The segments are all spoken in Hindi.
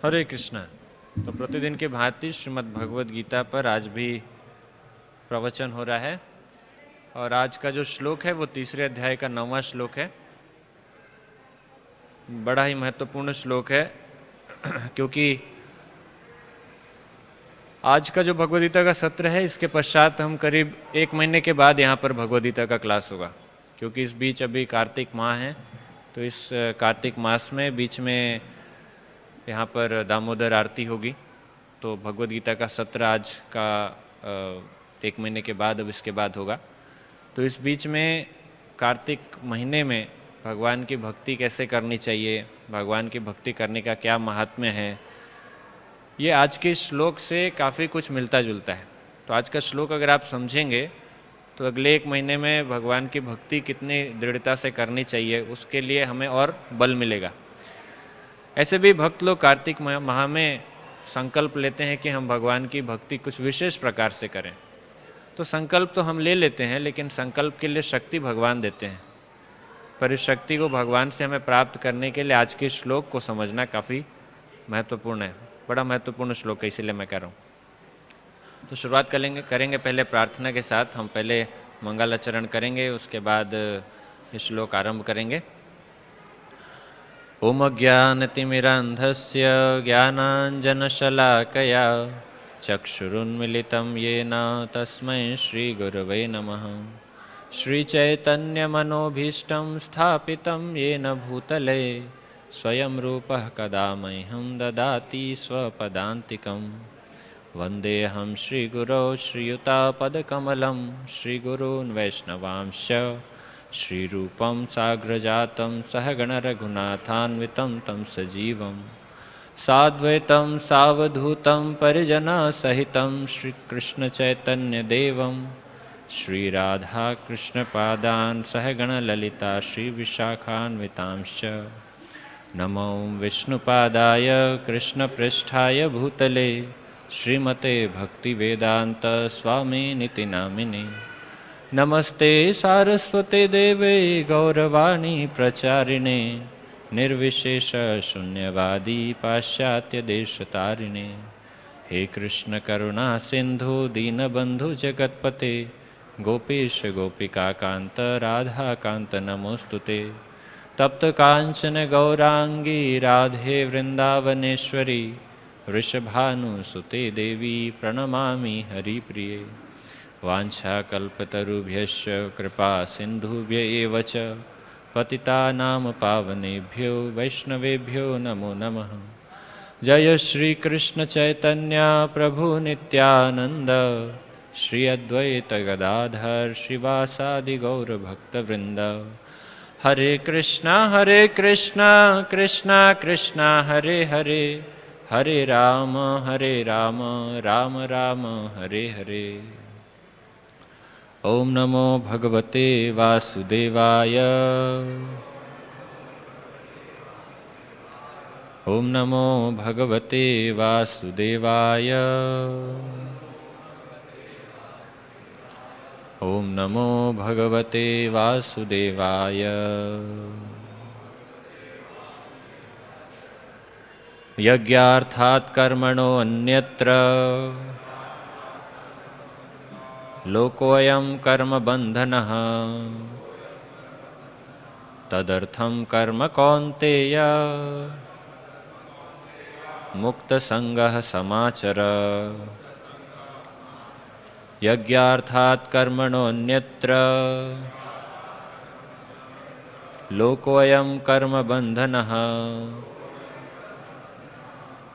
हरे कृष्णा। तो प्रतिदिन की भांति श्रीमद् भगवद गीता पर आज भी प्रवचन हो रहा है और आज का जो श्लोक है वो तीसरे अध्याय का 9वां श्लोक है। बड़ा ही महत्वपूर्ण श्लोक है क्योंकि आज का जो भगवद गीता का सत्र है इसके पश्चात हम करीब 1 महीने के बाद यहाँ पर भगवद गीता का क्लास होगा, क्योंकि इस बीच अभी कार्तिक माह है। तो इस कार्तिक मास में बीच में यहाँ पर दामोदर आरती होगी, तो भगवद गीता का सत्र आज का 1 महीने के बाद अब इसके बाद होगा। तो इस बीच में कार्तिक महीने में भगवान की भक्ति कैसे करनी चाहिए, भगवान की भक्ति करने का क्या महात्म्य है, ये आज के श्लोक से काफ़ी कुछ मिलता जुलता है। तो आज का श्लोक अगर आप समझेंगे तो अगले 1 महीने में भगवान की भक्ति कितनी दृढ़ता से करनी चाहिए उसके लिए हमें और बल मिलेगा। ऐसे भी भक्त लोग कार्तिक माह में संकल्प लेते हैं कि हम भगवान की भक्ति कुछ विशेष प्रकार से करें। तो संकल्प तो हम ले लेते हैं, लेकिन संकल्प के लिए शक्ति भगवान देते हैं। पर इस शक्ति को भगवान से हमें प्राप्त करने के लिए आज के श्लोक को समझना काफ़ी महत्वपूर्ण है। बड़ा महत्वपूर्ण श्लोक है, इसीलिए मैं कह रहा हूँ। तो शुरुआत करेंगे पहले प्रार्थना के साथ। हम पहले मंगलाचरण करेंगे, उसके बाद ये श्लोक आरंभ करेंगे। ओम अज्ञानतिमिरान्धस्य ज्ञानाञ्जनशलाकया चक्षुरुन्मिलितं येन तस्मै श्रीगुरवे नमः। श्रीचैतन्यमनोभीष्टं स्थापितं येन भूतले स्वयं रूपः कदा मह्यं ददाति स्वपदान्तिकं। वन्देऽहं श्रीगुरौ श्रीयुतापदकमलं श्रीगुरून् वैष्णवांश्च श्रीरूपं साग्रजातं सहगणरघुनाथान्वितं तं सजीवं साद्वैतं सावधूतं परिजनसहितं श्रीकृष्णचैतन्यदेवं श्रीराधाकृष्णपादान् सहगणललिता श्रीविशाखान्वितांश्च नमो विष्णुपादाय कृष्णपृष्ठाय भूतले श्रीमते भक्तिवेदान्तस्वामिनिति नामिने। नमस्ते सारस्वते देवे गौरवाणी प्रचारिणे निर्विशेष शून्यवादी पाश्चात्य देशतारिणे। हे कृष्ण करुणा सिंधु दीनबंधु जगतपते गोपीश गोपिका कांत राधा कांत नमोस्तुते। तप्त कांचन गौरांगी राधे वृंदावनेश्वरी वृषभानुसुते देवी प्रणमामि हरिप्रिये। वाञ्छाकल्पतरुभ्यश्च कृपा सिन्धुभ्य एव च पतितानां पावनेभ्यो वैष्णवेभ्यो नमो नमः। जय श्री कृष्ण चैतन्य प्रभु नित्यानंद श्री अद्वैत गदाधर श्रीवासादि गौर भक्तवृंद। हरे कृष्णा कृष्णा कृष्णा हरे हरे, हरे राम राम राम हरे हरे। ओम नमो भगवते वासुदेवाय। ओम नमो भगवते वासुदेवाय। ओम नमो भगवते वासुदेवाय। यज्ञार्थात् कर्मणो अन्यत्र लोकोऽयं कर्मबन्धनः तदर्थं कर्म कौन्तेय मुक्तसंगः समाचर। यज्ञार्थात् कर्मणोऽन्यत्र लोकोऽयं कर्मबन्धनः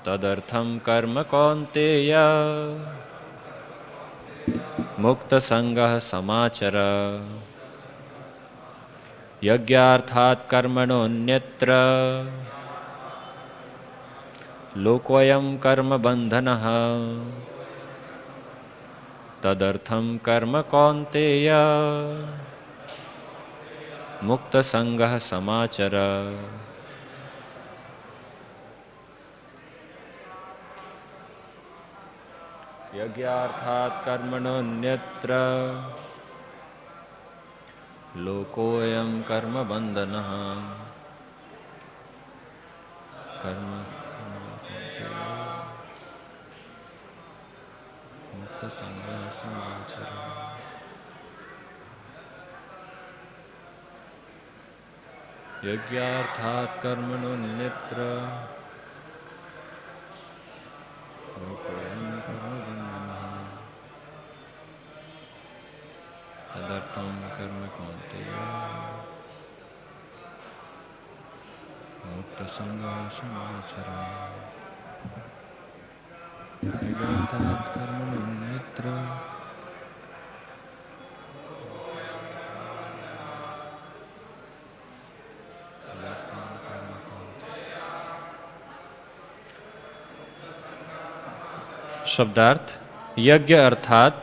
तदर्थं कर्म कौन्तेय मुक्तसंगः समाचर। यज्ञार्थात् कर्मणोऽन्यत्र लोकोऽयं कर्मबन्धनः तदर्थं कर्म कौन्तेय मुक्तसंगः समाचर। यज्ञार्थात् कर्मणोऽन्यत्र लोकोऽयं कर्मबन्धनः कर्म यज्ञार्थात् कर्मणोऽन्यत्र तदर्थं कर्म कौन्तेय मुक्तसंगः समाचरन् यज्ञार्थात् कर्मणोऽन्यत्र शब्दार्थ यज्ञ अर्थात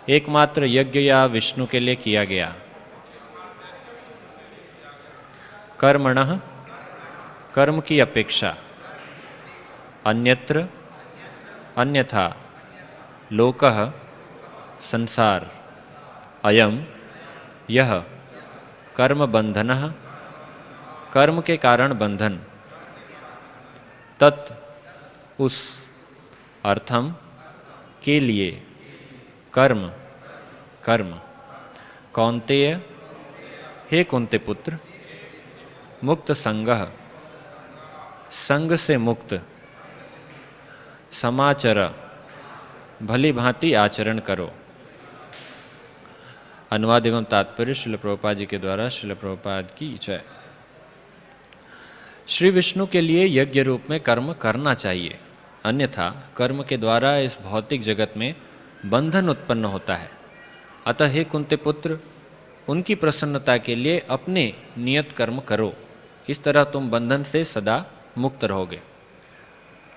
एकमात्र यज्ञ या विष्णु के लिए किया गया। कर्मणः कर्म की अपेक्षा, अन्यत्र अन्यथा, लोकः संसार, अयम यह, कर्म बंधनः कर्म के कारण बंधन, तत् उस, अर्थम के लिए, कर्म कर्म, कौन्तेय हे कुंती पुत्र, मुक्त संगः संग से मुक्त, समाचर भली भांति आचरण करो। अनुवाद एवं तात्पर्य श्रील प्रभुपाद जी के द्वारा श्रील प्रभुपाद की जय। श्री विष्णु के लिए यज्ञ रूप में कर्म करना चाहिए, अन्यथा कर्म के द्वारा इस भौतिक जगत में बंधन उत्पन्न होता है। अतः हे कुंती पुत्र, उनकी प्रसन्नता के लिए अपने नियत कर्म करो, इस तरह तुम बंधन से सदा मुक्त रहोगे।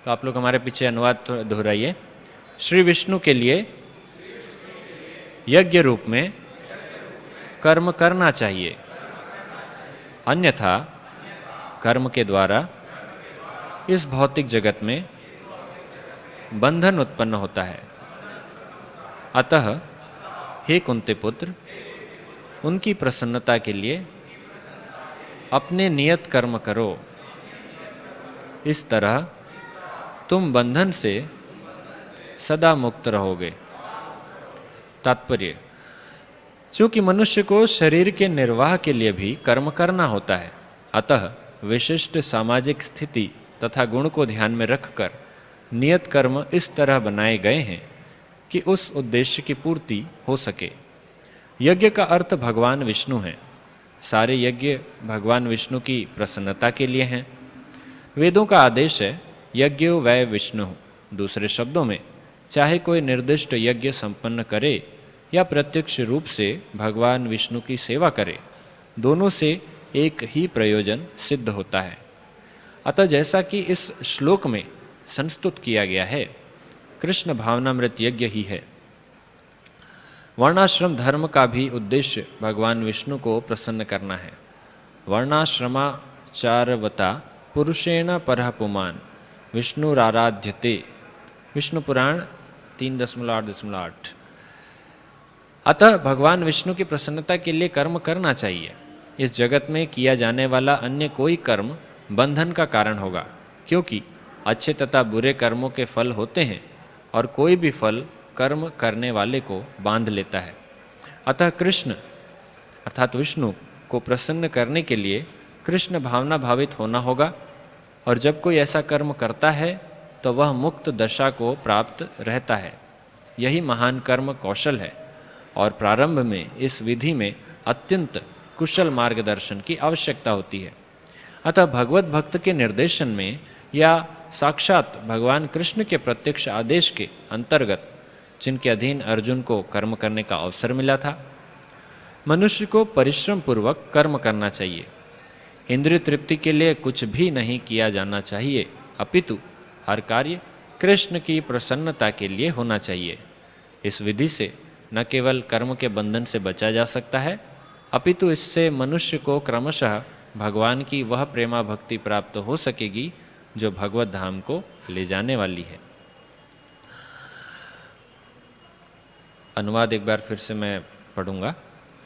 तो आप लोग हमारे पीछे अनुवाद दोहराइए। श्री विष्णु के लिए यज्ञ रूप में कर्म करना चाहिए, अन्यथा कर्म के द्वारा इस भौतिक जगत में बंधन उत्पन्न होता है। अतः हे कुंती पुत्र, उनकी प्रसन्नता के लिए अपने नियत कर्म करो, इस तरह तुम बंधन से सदा मुक्त रहोगे। तात्पर्य, चूंकि मनुष्य को शरीर के निर्वाह के लिए भी कर्म करना होता है, अतः विशिष्ट सामाजिक स्थिति तथा गुण को ध्यान में रखकर नियत कर्म इस तरह बनाए गए हैं कि उस उद्देश्य की पूर्ति हो सके। यज्ञ का अर्थ भगवान विष्णु हैं। सारे यज्ञ भगवान विष्णु की प्रसन्नता के लिए हैं। वेदों का आदेश है यज्ञो वै विष्णु। दूसरे शब्दों में, चाहे कोई निर्दिष्ट यज्ञ संपन्न करे या प्रत्यक्ष रूप से भगवान विष्णु की सेवा करे, दोनों से एक ही प्रयोजन सिद्ध होता है। अतः जैसा कि इस श्लोक में संस्तुत किया गया है, कृष्ण भावनामृत यज्ञ ही है। वर्णाश्रम धर्म का भी उद्देश्य भगवान विष्णु को प्रसन्न करना है। वर्णाश्रमाचारवता पुरुषेण परः पुमान् विष्णुराराध्यते। विष्णु पुराण 3.8.8। अतः भगवान विष्णु की प्रसन्नता के लिए कर्म करना चाहिए। इस जगत में किया जाने वाला अन्य कोई कर्म बंधन का कारण होगा, क्योंकि अच्छे तथा बुरे कर्मों के फल होते हैं और कोई भी फल कर्म करने वाले को बांध लेता है। अतः कृष्ण अर्थात विष्णु को प्रसन्न करने के लिए कृष्ण भावना भावित होना होगा, और जब कोई ऐसा कर्म करता है तो वह मुक्त दशा को प्राप्त रहता है। यही महान कर्म कौशल है, और प्रारंभ में इस विधि में अत्यंत कुशल मार्गदर्शन की आवश्यकता होती है। अतः भगवत भक्त के निर्देशन में या साक्षात भगवान कृष्ण के प्रत्यक्ष आदेश के अंतर्गत, जिनके अधीन अर्जुन को कर्म करने का अवसर मिला था, मनुष्य को परिश्रम पूर्वक कर्म करना चाहिए। इंद्रिय तृप्ति के लिए कुछ भी नहीं किया जाना चाहिए, अपितु हर कार्य कृष्ण की प्रसन्नता के लिए होना चाहिए। इस विधि से न केवल कर्म के बंधन से बचा जा सकता है, अपितु इससे मनुष्य को क्रमशः भगवान की वह प्रेमा भक्ति प्राप्त हो सकेगी जो भगवत धाम को ले जाने वाली है। अनुवाद एक बार फिर से मैं पढ़ूंगा।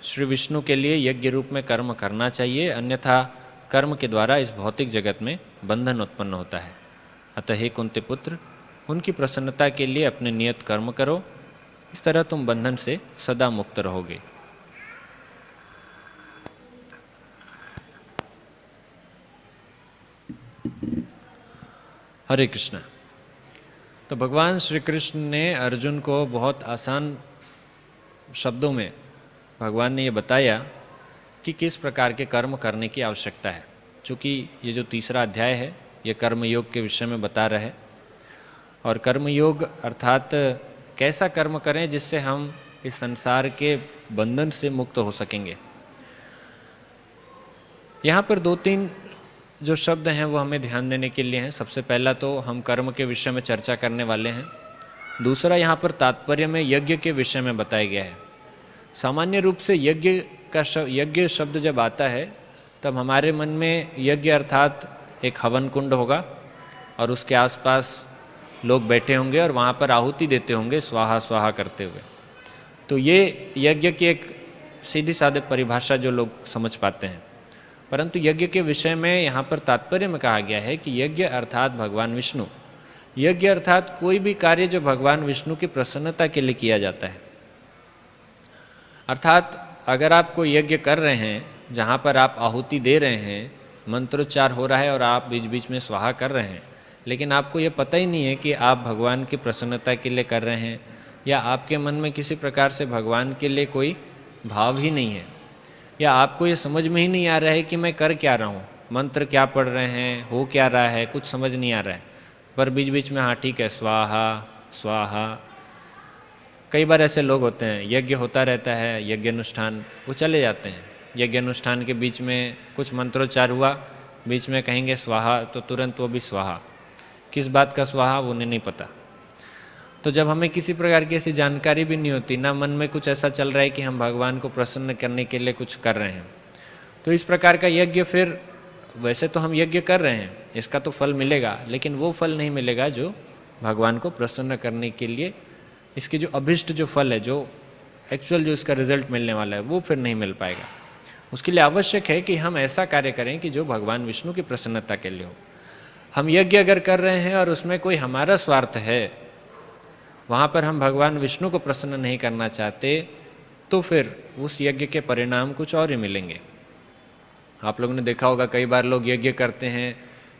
श्री विष्णु के लिए यज्ञ रूप में कर्म करना चाहिए, अन्यथा कर्म के द्वारा इस भौतिक जगत में बंधन उत्पन्न होता है। अतः हे कुंती पुत्र, उनकी प्रसन्नता के लिए अपने नियत कर्म करो। इस तरह तुम बंधन से सदा मुक्त रहोगे। हरे कृष्णा। तो भगवान श्री कृष्ण ने अर्जुन को बहुत आसान शब्दों में भगवान ने ये बताया कि किस प्रकार के कर्म करने की आवश्यकता है। चूँकि ये जो तीसरा अध्याय है ये कर्म योग के विषय में बता रहे, और कर्म योग अर्थात कैसा कर्म करें जिससे हम इस संसार के बंधन से मुक्त हो सकेंगे। यहाँ पर 2-3 जो शब्द हैं वो हमें ध्यान देने के लिए हैं। सबसे पहला तो हम कर्म के विषय में चर्चा करने वाले हैं। दूसरा यहाँ पर तात्पर्य में यज्ञ के विषय में बताया गया है। सामान्य रूप से यज्ञ शब्द जब आता है तब हमारे मन में यज्ञ अर्थात एक हवन कुंड होगा और उसके आसपास लोग बैठे होंगे और वहाँ पर आहुति देते होंगे स्वाहा स्वाहा करते हुए। तो ये यज्ञ की एक सीधी सादे परिभाषा जो लोग समझ पाते हैं। परंतु यज्ञ के विषय में यहाँ पर तात्पर्य में कहा गया है कि यज्ञ अर्थात भगवान विष्णु। यज्ञ अर्थात कोई भी कार्य जो भगवान विष्णु की प्रसन्नता के लिए किया जाता है। अर्थात अगर आप कोई यज्ञ कर रहे हैं जहाँ पर आप आहुति दे रहे हैं, मंत्रोच्चार हो रहा है और आप बीच बीच में स्वाहा कर रहे हैं, लेकिन आपको ये पता ही नहीं है कि आप भगवान की प्रसन्नता के लिए कर रहे हैं, या आपके मन में किसी प्रकार से भगवान के लिए कोई भाव ही नहीं है, या आपको ये समझ में ही नहीं आ रहा है कि मैं कर क्या रहा हूँ, मंत्र क्या पढ़ रहे हैं, हो क्या रहा है, कुछ समझ नहीं आ रहा है, पर बीच बीच में हाँ ठीक है स्वाहा स्वाहा। कई बार ऐसे लोग होते हैं, यज्ञ होता रहता है, यज्ञ अनुष्ठान, वो चले जाते हैं। यज्ञ अनुष्ठान के बीच में कुछ मंत्रोच्चार हुआ, बीच में कहेंगे स्वाहा, तो तुरंत वो भी स्वाहा। किस बात का स्वाहा वो उन्हें नहीं पता। तो जब हमें किसी प्रकार की ऐसी जानकारी भी नहीं होती, ना मन में कुछ ऐसा चल रहा है कि हम भगवान को प्रसन्न करने के लिए कुछ कर रहे हैं, तो इस प्रकार का यज्ञ फिर वैसे तो हम यज्ञ कर रहे हैं, इसका तो फल मिलेगा, लेकिन वो फल नहीं मिलेगा जो भगवान को प्रसन्न करने के लिए इसके जो अभिष्ट जो फल है, जो एक्चुअल जो इसका रिजल्ट मिलने वाला है, वो फिर नहीं मिल पाएगा। उसके लिए आवश्यक है कि हम ऐसा कार्य करें कि जो भगवान विष्णु की प्रसन्नता के लिए हो। हम यज्ञ अगर कर रहे हैं और उसमें कोई हमारा स्वार्थ है, वहाँ पर हम भगवान विष्णु को प्रसन्न नहीं करना चाहते, तो फिर उस यज्ञ के परिणाम कुछ और ही मिलेंगे। आप लोगों ने देखा होगा कई बार लोग यज्ञ करते हैं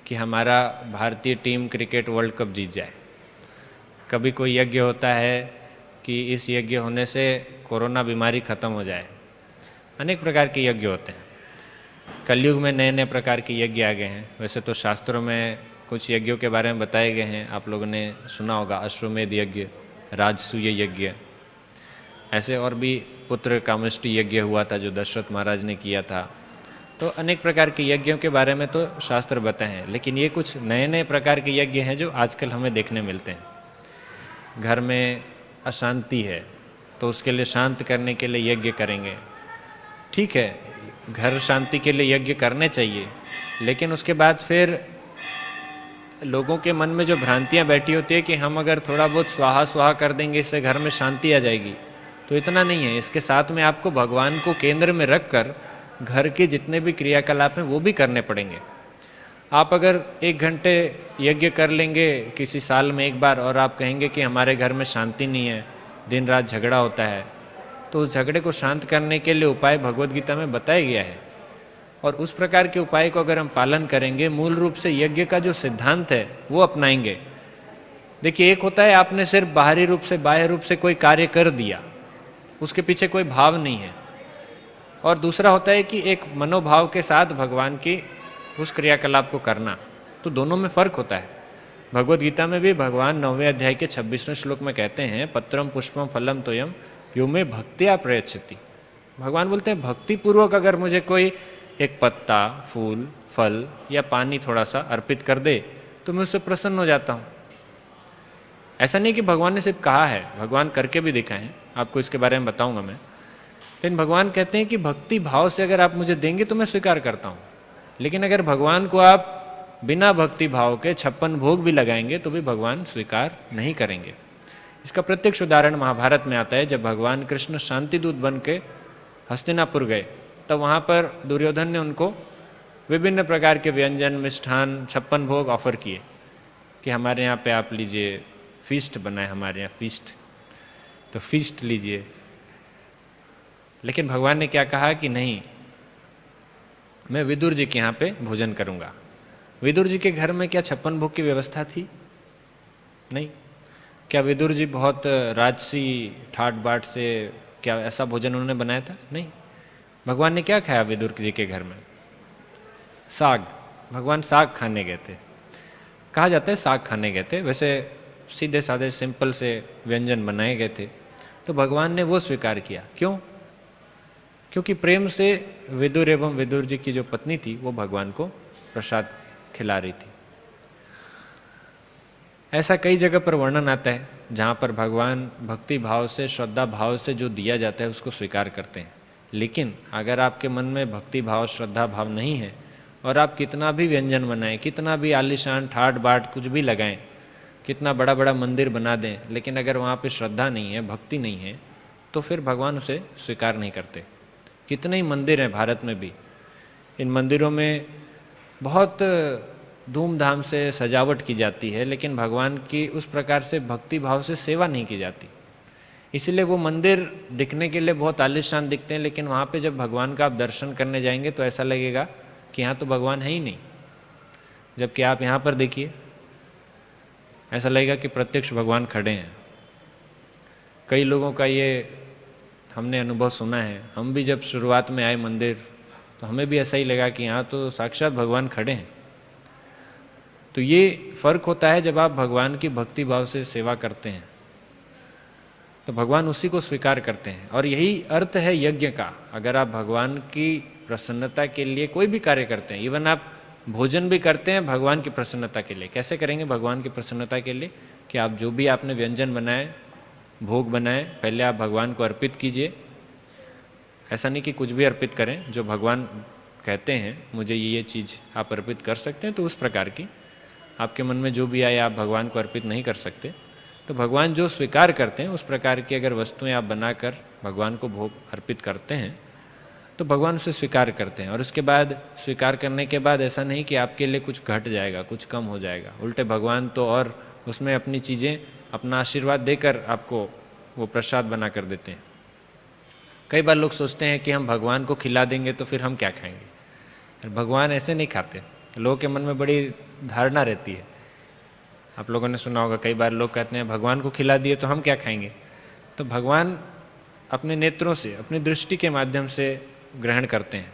कि हमारा भारतीय टीम क्रिकेट वर्ल्ड कप जीत जाए। कभी कोई यज्ञ होता है कि इस यज्ञ होने से कोरोना बीमारी खत्म हो जाए। अनेक प्रकार के यज्ञ होते हैं। कलयुग में नए नए प्रकार के यज्ञ आ गए हैं। वैसे तो शास्त्रों में कुछ यज्ञों के बारे में बताए गए हैं, आप लोगों ने सुना होगा, अश्वमेध यज्ञ, राजसूय यज्ञ, ऐसे और भी पुत्र कामेष्टि यज्ञ हुआ था जो दशरथ महाराज ने किया था। तो अनेक प्रकार के यज्ञों के बारे में तो शास्त्र बताए हैं, लेकिन ये कुछ नए नए प्रकार के यज्ञ हैं जो आजकल हमें देखने मिलते हैं। घर में अशांति है तो उसके लिए शांत करने के लिए यज्ञ करेंगे। ठीक है, घर शांति के लिए यज्ञ करने चाहिए, लेकिन उसके बाद फिर लोगों के मन में जो भ्रांतियां बैठी होती है कि हम अगर थोड़ा बहुत स्वाहा स्वाहा कर देंगे इससे घर में शांति आ जाएगी, तो इतना नहीं है। इसके साथ में आपको भगवान को केंद्र में रखकर घर के जितने भी क्रियाकलाप हैं वो भी करने पड़ेंगे। आप अगर 1 घंटे यज्ञ कर लेंगे किसी साल में एक बार और आप कहेंगे कि हमारे घर में शांति नहीं है, दिन रात झगड़ा होता है, तो उस झगड़े को शांत करने के लिए उपाय भगवद गीता में बताया गया है। और उस प्रकार के उपाय को अगर हम पालन करेंगे, मूल रूप से यज्ञ का जो सिद्धांत है वो अपनाएंगे। देखिए, एक होता है आपने सिर्फ बाहरी रूप से बाह्य रूप से कोई कार्य कर दिया, उसके पीछे कोई भाव नहीं है, और दूसरा होता है कि एक मनोभाव के साथ भगवान की उस क्रियाकलाप को करना। तो दोनों में फर्क होता है। भगवद गीता में भी भगवान 9वें अध्याय के 26वें श्लोक में कहते हैं, पत्रम पुष्पम फलम तोयम यो में भक्तिया प्रयच्छति। भगवान बोलते हैं भक्ति पूर्वक अगर मुझे कोई एक पत्ता, फूल, फल या पानी थोड़ा सा अर्पित कर दे तो मैं उससे प्रसन्न हो जाता हूँ। ऐसा नहीं कि भगवान ने सिर्फ कहा है, भगवान करके भी दिखाए हैं, आपको इसके बारे में बताऊंगा मैं। लेकिन भगवान कहते हैं कि भक्ति भाव से अगर आप मुझे देंगे तो मैं स्वीकार करता हूँ, लेकिन अगर भगवान को आप बिना भक्ति भाव के 56 भोग भी लगाएंगे तो भी भगवान स्वीकार नहीं करेंगे। इसका प्रत्यक्ष उदाहरण महाभारत में आता है। जब भगवान कृष्ण शांति दूत बन के हस्तिनापुर गए, तब वहाँ पर दुर्योधन ने उनको विभिन्न प्रकार के व्यंजन, मिष्ठान, 56 भोग ऑफर किए कि हमारे यहाँ पे आप लीजिए, फीस्ट बना है हमारे यहाँ, फीस्ट, तो फीस्ट लीजिए। लेकिन भगवान ने क्या कहा कि नहीं, मैं विदुर जी के यहाँ पे भोजन करूँगा। विदुर जी के घर में क्या 56 भोग की व्यवस्था थी? नहीं। क्या विदुर जी बहुत राजसी ठाट बाट से क्या ऐसा भोजन उन्होंने बनाया था? नहीं। भगवान ने क्या खाया विदुर जी के घर में? साग। भगवान साग खाने गए थे। कहा जाता है साग खाने गए थे, वैसे सीधे साधे सिंपल से व्यंजन बनाए गए थे, तो भगवान ने वो स्वीकार किया। क्यों? क्योंकि प्रेम से विदुर एवं विदुर जी की जो पत्नी थी वो भगवान को प्रसाद खिला रही थी। ऐसा कई जगह पर वर्णन आता है जहाँ पर भगवान भक्ति भाव से, श्रद्धा भाव से जो दिया जाता है उसको स्वीकार करते हैं। लेकिन अगर आपके मन में भक्ति भाव, श्रद्धा भाव नहीं है और आप कितना भी व्यंजन बनाएं, कितना भी आलीशान ठाट बाट कुछ भी लगाएं, कितना बड़ा बड़ा मंदिर बना दें, लेकिन अगर वहाँ पे श्रद्धा नहीं है, भक्ति नहीं है, तो फिर भगवान उसे स्वीकार नहीं करते। कितने ही मंदिर हैं भारत में भी, इन मंदिरों में बहुत धूमधाम से सजावट की जाती है, लेकिन भगवान की उस प्रकार से भक्ति भाव से सेवा नहीं की जाती। इसलिए वो मंदिर दिखने के लिए बहुत आलीशान दिखते हैं, लेकिन वहाँ पे जब भगवान का आप दर्शन करने जाएंगे तो ऐसा लगेगा कि यहाँ तो भगवान है ही नहीं। जबकि आप यहाँ पर देखिए, ऐसा लगेगा कि प्रत्यक्ष भगवान खड़े हैं। कई लोगों का ये हमने अनुभव सुना है। हम भी जब शुरुआत में आए मंदिर तो हमें भी ऐसा ही लगा कि यहाँ तो साक्षात भगवान खड़े हैं। तो ये फर्क होता है जब आप भगवान की भक्ति भाव से सेवा करते हैं तो भगवान उसी को स्वीकार करते हैं। और यही अर्थ है यज्ञ का। अगर आप भगवान की प्रसन्नता के लिए कोई भी कार्य करते हैं, इवन आप भोजन भी करते हैं भगवान की प्रसन्नता के लिए। कैसे करेंगे भगवान की प्रसन्नता के लिए? कि आप जो भी आपने व्यंजन बनाए, भोग बनाए, पहले आप भगवान को अर्पित कीजिए। ऐसा नहीं कि कुछ भी अर्पित करें, जो भगवान कहते हैं मुझे ये चीज़ आप अर्पित कर सकते हैं, तो उस प्रकार की आपके मन में जो भी आए आप भगवान को अर्पित नहीं कर सकते। तो भगवान जो स्वीकार करते हैं उस प्रकार की अगर वस्तुएं आप बनाकर भगवान को भोग अर्पित करते हैं तो भगवान उसे स्वीकार करते हैं। और उसके बाद स्वीकार करने के बाद ऐसा नहीं कि आपके लिए कुछ घट जाएगा, कुछ कम हो जाएगा। उल्टे भगवान तो और उसमें अपनी चीज़ें, अपना आशीर्वाद देकर आपको वो प्रसाद बना कर देते हैं। कई बार लोग सोचते हैं कि हम भगवान को खिला देंगे तो फिर हम क्या खाएंगे। भगवान ऐसे नहीं खाते। लोगों के मन में बड़ी धारणा रहती है। आप लोगों ने सुना होगा, कई बार लोग कहते हैं भगवान को खिला दिए तो हम क्या खाएंगे। तो भगवान अपने नेत्रों से, अपनी दृष्टि के माध्यम से ग्रहण करते हैं,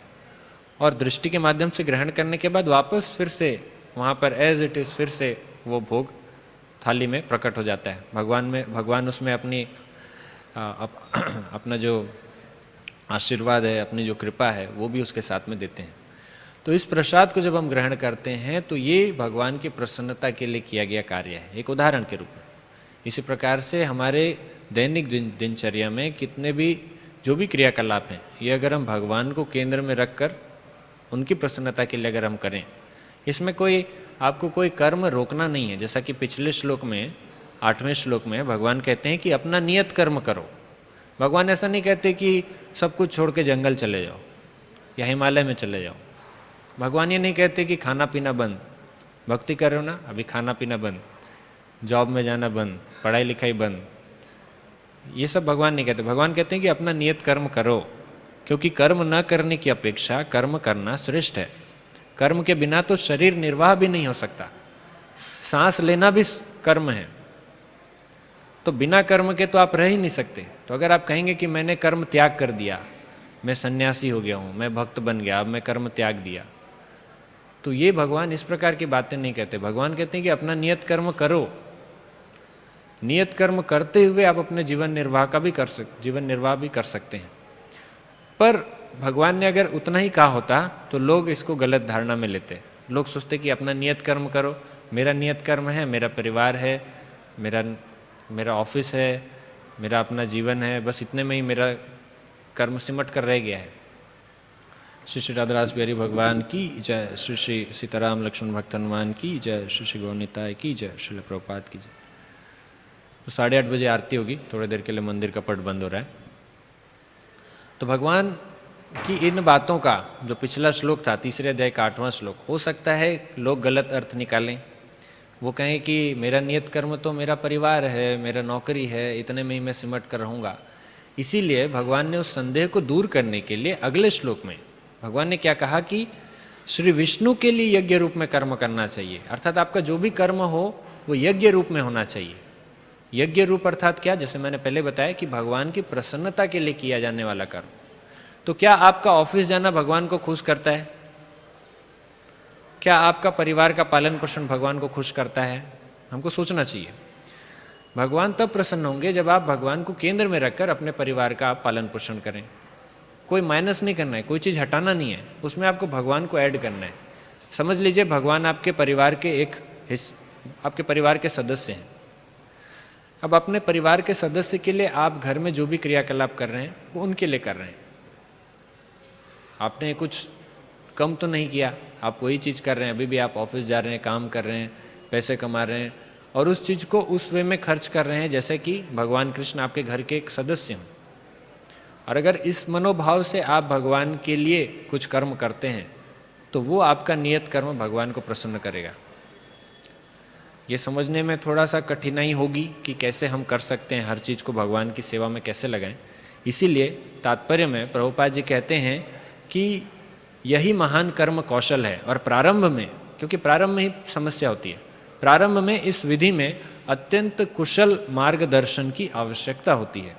और दृष्टि के माध्यम से ग्रहण करने के बाद वापस फिर से वहाँ पर एज इट इज़ फिर से वो भोग थाली में प्रकट हो जाता है। भगवान उसमें अपनी अपना जो आशीर्वाद है, अपनी जो कृपा है, वो भी उसके साथ में देते हैं। तो इस प्रसाद को जब हम ग्रहण करते हैं तो ये भगवान की प्रसन्नता के लिए किया गया कार्य है, एक उदाहरण के रूप में। इसी प्रकार से हमारे दैनिक दिनचर्या में कितने भी जो भी क्रियाकलाप हैं, ये अगर हम भगवान को केंद्र में रखकर उनकी प्रसन्नता के लिए अगर हम करें, इसमें कोई आपको कोई कर्म रोकना नहीं है। जैसा कि पिछले श्लोक में, 8वें श्लोक में भगवान कहते हैं कि अपना नियत कर्म करो। भगवान ऐसा नहीं कहते कि सब कुछ छोड़ के जंगल चले जाओ या हिमालय में चले जाओ। भगवान ये नहीं कहते कि खाना पीना बंद, भक्ति करो ना अभी खाना पीना बंद, जॉब में जाना बंद, पढ़ाई लिखाई बंद, ये सब भगवान नहीं कहते। भगवान कहते हैं कि अपना नियत कर्म करो, क्योंकि कर्म न करने की अपेक्षा कर्म करना श्रेष्ठ है। कर्म के बिना तो शरीर निर्वाह भी नहीं हो सकता, सांस लेना भी कर्म है। तो बिना कर्म के तो आप रह ही नहीं सकते। तो अगर आप कहेंगे कि मैंने कर्म त्याग कर दिया, मैं सन्यासी हो गया हूँ, मैं भक्त बन गया, अब मैं कर्म त्याग दिया, तो ये भगवान इस प्रकार की बातें नहीं कहते। भगवान कहते हैं कि अपना नियत कर्म करो। नियत कर्म करते हुए आप अपने जीवन निर्वाह भी कर सकते हैं। पर भगवान ने अगर उतना ही कहा होता तो लोग इसको गलत धारणा में लेते। लोग सोचते कि अपना नियत कर्म करो, मेरा नियत कर्म है, मेरा परिवार है, मेरा ऑफिस है, मेरा अपना जीवन है, बस इतने में ही मेरा कर्म सिमट कर रह गया है। श्री श्री राधारास बिहारी भगवान की जय, श्री श्री सीताराम लक्ष्मण भक्त हनुमान की जय, श्री श्री गौनिताय की जय, श्रील प्रभुपाद की जय। तो 8:30 बजे आरती होगी, थोड़ी देर के लिए मंदिर का पट बंद हो रहा है। तो भगवान की इन बातों का जो पिछला श्लोक था, 3 अध्याय का 8वां श्लोक, हो सकता है लोग गलत अर्थ निकालें, वो कहें कि मेरा नियत कर्म तो मेरा परिवार है, मेरा नौकरी है, इतने में ही मैं सिमट कर रहूँगा। इसीलिए भगवान ने उस संदेह को दूर करने के लिए अगले श्लोक में भगवान ने क्या कहा कि श्री विष्णु के लिए यज्ञ रूप में कर्म करना चाहिए, अर्थात आपका जो भी कर्म हो वो यज्ञ रूप में होना चाहिए। यज्ञ रूप अर्थात क्या, जैसे मैंने पहले बताया कि भगवान की प्रसन्नता के लिए किया जाने वाला कर्म। तो क्या आपका ऑफिस जाना भगवान को खुश करता है? क्या आपका परिवार का पालन पोषण भगवान को खुश करता है? हमको सोचना चाहिए। भगवान तब प्रसन्न होंगे जब आप भगवान को केंद्र में रखकर अपने परिवार का आप पालन पोषण करें। कोई माइनस नहीं करना है, कोई चीज़ हटाना नहीं है, उसमें आपको भगवान को ऐड करना है। समझ लीजिए भगवान आपके परिवार के एक आपके परिवार के सदस्य हैं। अब अपने परिवार के सदस्य के लिए आप घर में जो भी क्रियाकलाप कर रहे हैं वो उनके लिए कर रहे हैं। आपने कुछ कम तो नहीं किया, आप वही चीज़ कर रहे हैं। अभी भी आप ऑफिस जा रहे हैं, काम कर रहे हैं, पैसे कमा रहे हैं और उस चीज़ को उस वे में खर्च कर रहे हैं जैसे कि भगवान कृष्ण आपके घर के एक सदस्य हों। और अगर इस मनोभाव से आप भगवान के लिए कुछ कर्म करते हैं तो वो आपका नियत कर्म भगवान को प्रसन्न करेगा। ये समझने में थोड़ा सा कठिनाई होगी कि कैसे हम कर सकते हैं, हर चीज़ को भगवान की सेवा में कैसे लगाएं। इसीलिए तात्पर्य में प्रभुपाद जी कहते हैं कि यही महान कर्म कौशल है। और प्रारंभ में, क्योंकि प्रारंभ में ही समस्या होती है, प्रारंभ में इस विधि में अत्यंत कुशल मार्गदर्शन की आवश्यकता होती है।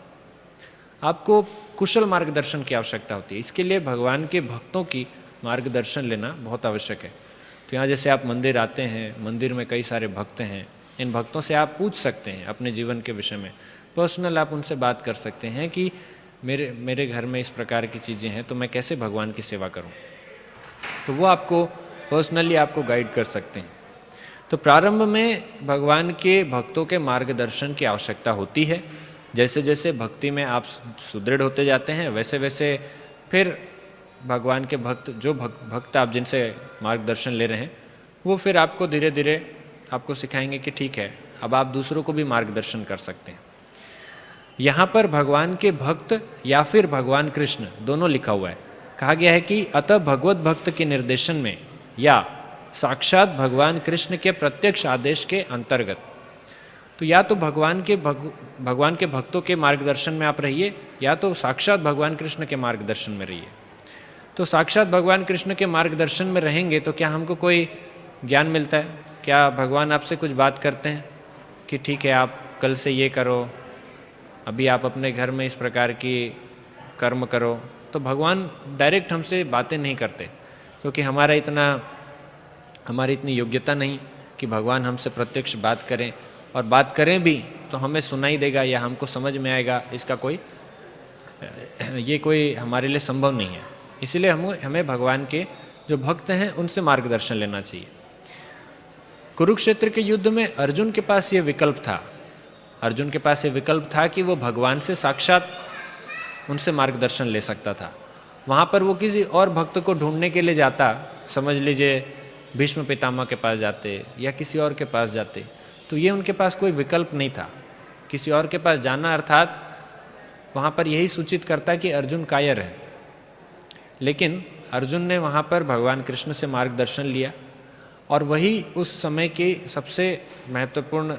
आपको कुशल मार्गदर्शन की आवश्यकता होती है। इसके लिए भगवान के भक्तों की मार्गदर्शन लेना बहुत आवश्यक है। तो यहाँ जैसे आप मंदिर आते हैं, मंदिर में कई सारे भक्त हैं, इन भक्तों से आप पूछ सकते हैं अपने जीवन के विषय में। पर्सनल आप उनसे बात कर सकते हैं कि मेरे घर में इस प्रकार की चीज़ें हैं तो मैं कैसे भगवान की सेवा करूं। तो वो आपको पर्सनली आपको गाइड कर सकते हैं। तो प्रारंभ में भगवान के भक्तों के मार्गदर्शन की आवश्यकता होती है। जैसे जैसे भक्ति में आप सुदृढ़ होते जाते हैं वैसे वैसे फिर भगवान के भक्त, जो भक्त आप जिनसे मार्गदर्शन ले रहे हैं, वो फिर आपको धीरे धीरे आपको सिखाएंगे कि ठीक है अब आप दूसरों को भी मार्गदर्शन कर सकते हैं। यहाँ पर भगवान के भक्त या फिर भगवान कृष्ण दोनों लिखा हुआ है। कहा गया है कि अतः भगवत भक्त के निर्देशन में या साक्षात भगवान कृष्ण के प्रत्यक्ष आदेश के अंतर्गत। तो या तो भगवान के भक्तों के मार्गदर्शन में आप रहिए या तो साक्षात भगवान कृष्ण के मार्गदर्शन में रहिए। तो साक्षात भगवान कृष्ण के मार्गदर्शन में रहेंगे तो क्या हमको कोई ज्ञान मिलता है? क्या भगवान आपसे कुछ बात करते हैं कि ठीक है आप कल से ये करो, अभी आप अपने घर में इस प्रकार की कर्म करो? तो भगवान डायरेक्ट हमसे बातें नहीं करते, क्योंकि हमारी इतनी योग्यता नहीं कि भगवान हमसे प्रत्यक्ष बात करें, और बात करें भी तो हमें सुनाई देगा या हमको समझ में आएगा, इसका कोई हमारे लिए संभव नहीं है। इसलिए हमें भगवान के जो भक्त हैं उनसे मार्गदर्शन लेना चाहिए। कुरुक्षेत्र के युद्ध में अर्जुन के पास ये विकल्प था। अर्जुन के पास ये विकल्प था कि वो भगवान से साक्षात उनसे मार्गदर्शन ले सकता था। वहाँ पर वो किसी और भक्त को ढूंढने के लिए जाता, समझ लीजिए भीष्म पितामह के पास जाते या किसी और के पास जाते, तो ये उनके पास कोई विकल्प नहीं था। किसी और के पास जाना अर्थात वहाँ पर यही सूचित करता कि अर्जुन कायर है। लेकिन अर्जुन ने वहाँ पर भगवान कृष्ण से मार्गदर्शन लिया, और वही उस समय की सबसे महत्वपूर्ण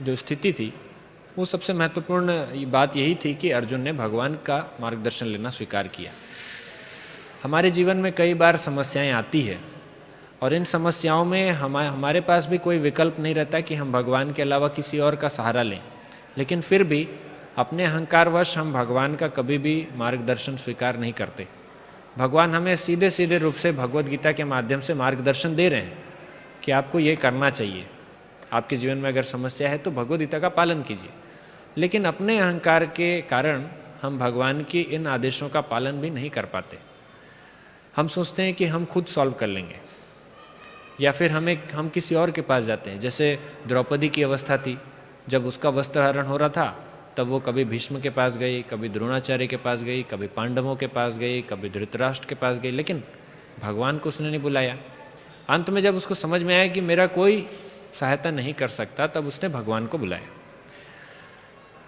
जो स्थिति थी, वो सबसे महत्वपूर्ण बात यही थी कि अर्जुन ने भगवान का मार्गदर्शन लेना स्वीकार किया। हमारे जीवन में कई बार समस्याएं आती है और इन समस्याओं में हमारे पास भी कोई विकल्प नहीं रहता कि हम भगवान के अलावा किसी और का सहारा लें, लेकिन फिर भी अपने अहंकारवश हम भगवान का कभी भी मार्गदर्शन स्वीकार नहीं करते। भगवान हमें सीधे सीधे रूप से भगवद गीता के माध्यम से मार्गदर्शन दे रहे हैं कि आपको ये करना चाहिए, आपके जीवन में अगर समस्या है तो भगवद गीता का पालन कीजिए। लेकिन अपने अहंकार के कारण हम भगवान की इन आदेशों का पालन भी नहीं कर पाते। हम सोचते हैं कि हम खुद सॉल्व कर लेंगे, या फिर हम किसी और के पास जाते हैं। जैसे द्रौपदी की अवस्था थी, जब उसका वस्त्रहरण हो रहा था तब वो कभी भीष्म के पास गई, कभी द्रोणाचार्य के पास गई, कभी पांडवों के पास गई, कभी धृतराष्ट्र के पास गई, लेकिन भगवान को उसने नहीं बुलाया। अंत में जब उसको समझ में आया कि मेरा कोई सहायता नहीं कर सकता, तब उसने भगवान को बुलाया।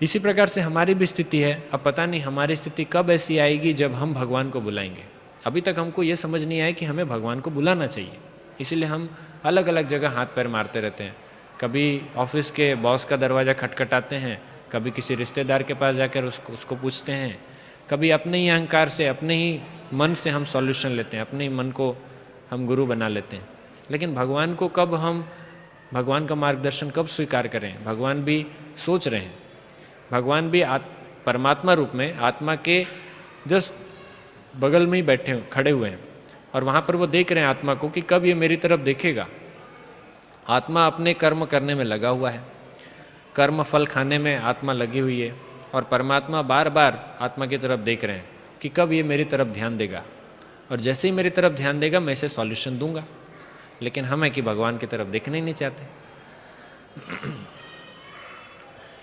इसी प्रकार से हमारी भी स्थिति है। अब पता नहीं हमारी स्थिति कब ऐसी आएगी जब हम भगवान को बुलाएंगे। अभी तक हमको ये समझ नहीं आया कि हमें भगवान को बुलाना चाहिए, इसीलिए हम अलग अलग जगह हाथ पैर मारते रहते हैं। कभी ऑफिस के बॉस का दरवाज़ा खटखटाते हैं, कभी किसी रिश्तेदार के पास जाकर उसको पूछते हैं, कभी अपने ही अहंकार से, अपने ही मन से हम सॉल्यूशन लेते हैं, अपने ही मन को हम गुरु बना लेते हैं। लेकिन भगवान को कब हम, भगवान का मार्गदर्शन कब स्वीकार करें? भगवान भी सोच रहे हैं, भगवान भी परमात्मा रूप में आत्मा के जस्ट बगल में ही बैठे खड़े हुए हैं, और वहाँ पर वो देख रहे हैं आत्मा को कि कब ये मेरी तरफ देखेगा। आत्मा अपने कर्म करने में लगा हुआ है, कर्म फल खाने में आत्मा लगी हुई है, और परमात्मा बार बार आत्मा की तरफ देख रहे हैं कि कब ये मेरी तरफ ध्यान देगा, और जैसे ही मेरी तरफ ध्यान देगा मैं इसे सॉल्यूशन दूंगा। लेकिन हम है कि भगवान की तरफ देखना ही नहीं चाहते।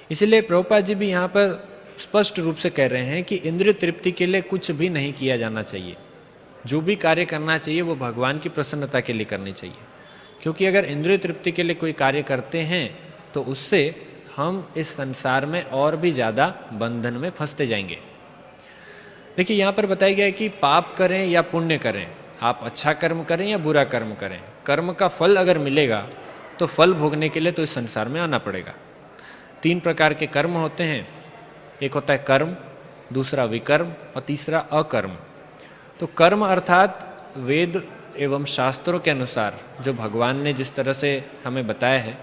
इसलिए प्रभुपाद जी भी यहाँ पर स्पष्ट रूप से कह रहे हैं कि इंद्रिय तृप्ति के लिए कुछ भी नहीं किया जाना चाहिए। जो भी कार्य करना चाहिए वो भगवान की प्रसन्नता के लिए करनी चाहिए, क्योंकि अगर इंद्रिय तृप्ति के लिए कोई कार्य करते हैं तो उससे हम इस संसार में और भी ज़्यादा बंधन में फंसते जाएंगे। देखिए यहाँ पर बताया गया है कि पाप करें या पुण्य करें, आप अच्छा कर्म करें या बुरा कर्म करें, कर्म का फल अगर मिलेगा तो फल भोगने के लिए तो इस संसार में आना पड़ेगा। 3 प्रकार के कर्म होते हैं, एक होता है कर्म, दूसरा विकर्म और तीसरा अकर्म। तो कर्म अर्थात वेद एवं शास्त्रों के अनुसार जो भगवान ने जिस तरह से हमें बताया है,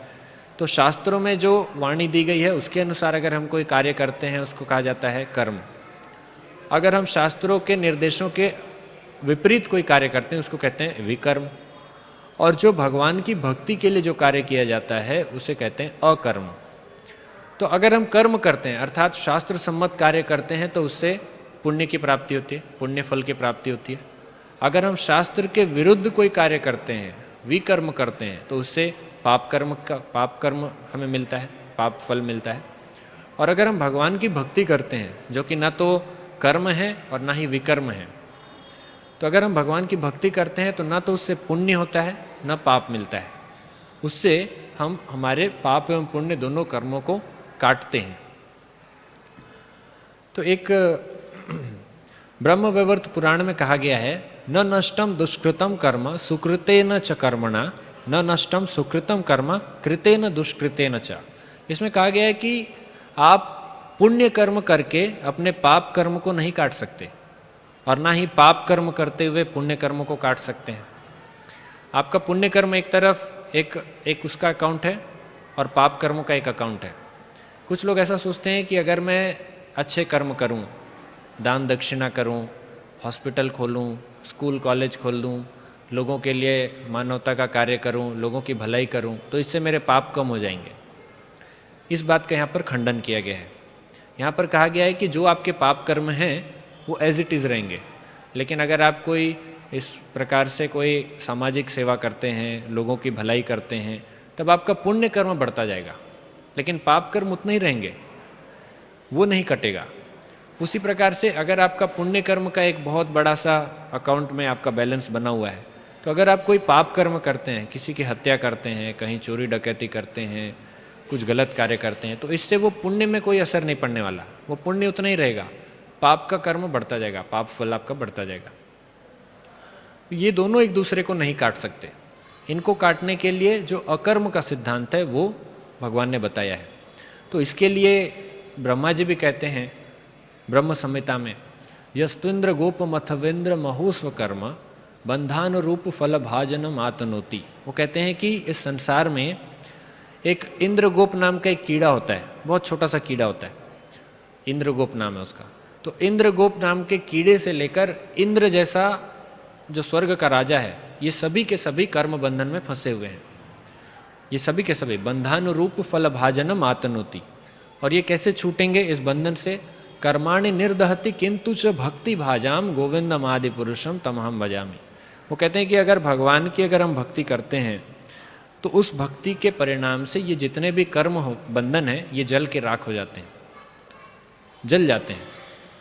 तो शास्त्रों में जो वाणी दी गई है उसके अनुसार अगर हम कोई कार्य करते हैं उसको कहा जाता है कर्म। अगर हम शास्त्रों के निर्देशों के विपरीत कोई कार्य करते हैं उसको कहते हैं विकर्म। और जो भगवान की भक्ति के लिए जो कार्य किया जाता है उसे कहते हैं अकर्म। तो अगर हम कर्म करते हैं अर्थात शास्त्र सम्मत कार्य करते हैं तो उससे पुण्य की प्राप्ति होती है, पुण्य फल की प्राप्ति होती है। अगर हम शास्त्र के विरुद्ध कोई कार्य करते हैं, विकर्म करते हैं, तो उससे पाप कर्म हमें मिलता है, पाप फल मिलता है। और अगर हम भगवान की भक्ति करते हैं जो कि ना तो कर्म है और ना ही विकर्म है, तो अगर हम भगवान की भक्ति करते हैं तो ना तो उससे पुण्य होता है ना पाप मिलता है, उससे हम हमारे पाप एवं पुण्य दोनों कर्मों को काटते हैं। तो एक ब्रह्म वैवर्त पुराण में कहा गया है, न नष्टम दुष्कृतम कर्म सुकृतेन च कर्मणा न नष्टम सुकृतम कर्म कृतेन दुष्कृतेन च। इसमें कहा गया है कि आप पुण्य कर्म करके अपने पाप कर्म को नहीं काट सकते और ना ही पाप कर्म करते हुए पुण्य कर्म को काट सकते हैं। आपका पुण्य कर्म एक तरफ एक उसका अकाउंट है और पाप कर्मों का एक अकाउंट है। कुछ लोग ऐसा सोचते हैं कि अगर मैं अच्छे कर्म करूं, दान दक्षिणा करूं, हॉस्पिटल खोलूं, स्कूल कॉलेज खोल दूं, लोगों के लिए मानवता का कार्य करूं, लोगों की भलाई करूं, तो इससे मेरे पाप कम हो जाएंगे। इस बात का यहाँ पर खंडन किया गया है। यहाँ पर कहा गया है कि जो आपके पाप कर्म हैं वो एज इट इज़ रहेंगे, लेकिन अगर आप कोई इस प्रकार से कोई सामाजिक सेवा करते हैं, लोगों की भलाई करते हैं, तब आपका पुण्य कर्म बढ़ता जाएगा, लेकिन पाप कर्म उतने ही रहेंगे, वो नहीं कटेगा। उसी प्रकार से अगर आपका पुण्य कर्म का एक बहुत बड़ा सा अकाउंट में आपका बैलेंस बना हुआ है, तो अगर आप कोई पाप कर्म करते हैं, किसी की हत्या करते हैं, कहीं चोरी डकैती करते हैं, कुछ गलत कार्य करते हैं, तो इससे वो पुण्य में कोई असर नहीं पड़ने वाला, वो पुण्य उतना ही रहेगा, पाप का कर्म बढ़ता जाएगा, पाप फल आपका बढ़ता जाएगा। ये दोनों एक दूसरे को नहीं काट सकते। इनको काटने के लिए जो अकर्म का सिद्धांत है वो भगवान ने बताया है। तो इसके लिए ब्रह्मा जी भी कहते हैं ब्रह्म संहिता में, यस्त्विंद्र गोप मथवेंद्र महोस्व कर्म बंधान रूप फल भाजनम आतनोति। वो कहते हैं कि इस संसार में एक इंद्रगोप नाम का एक कीड़ा होता है, बहुत छोटा सा कीड़ा होता है, इंद्रगोप नाम है उसका। तो इंद्रगोप नाम के कीड़े से लेकर इंद्र जैसा जो स्वर्ग का राजा है, ये सभी के सभी कर्म बंधन में फंसे हुए हैं। ये सभी के सभी बंधानुरूप फल भाजनम आतनोति। और ये कैसे छूटेंगे इस बंधन से? कर्माणि निर्दहति किंतु च भक्ति भाजाम गोविंदम आदि पुरुषम तमहम भजामि। वो कहते हैं कि अगर भगवान की अगर हम भक्ति करते हैं तो उस भक्ति के परिणाम से ये जितने भी कर्म हो बंधन है ये जल के राख हो जाते हैं, जल जाते हैं।